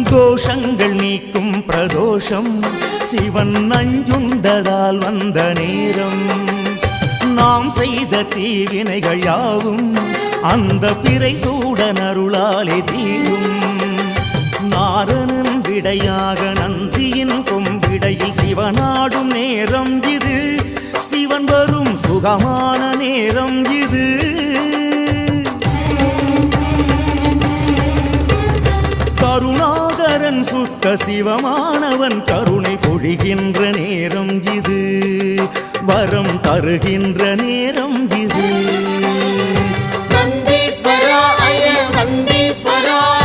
தோஷங்கள் நீக்கும் பிரதோஷம் சிவன் நஞ்சுண்டதால் வந்த நேரம். நாம் செய்த தீவினைகள் யாவும் அந்த பிறை சூடன் அருளாலே தீரும். நாரனின் விடையாக நந்தியின் கொம்பிடையில் சிவனாடும் நேரம் இது. சிவன் வரும் சுகமான நேரம் இது. கருணாகரன் சுத்த சிவமானவன் கருணை பொழிகின்ற நேரம் இது. வரம் தருகின்ற நேரம் இது. வந்தீஸ்வரா அய வந்தீஸ்வரா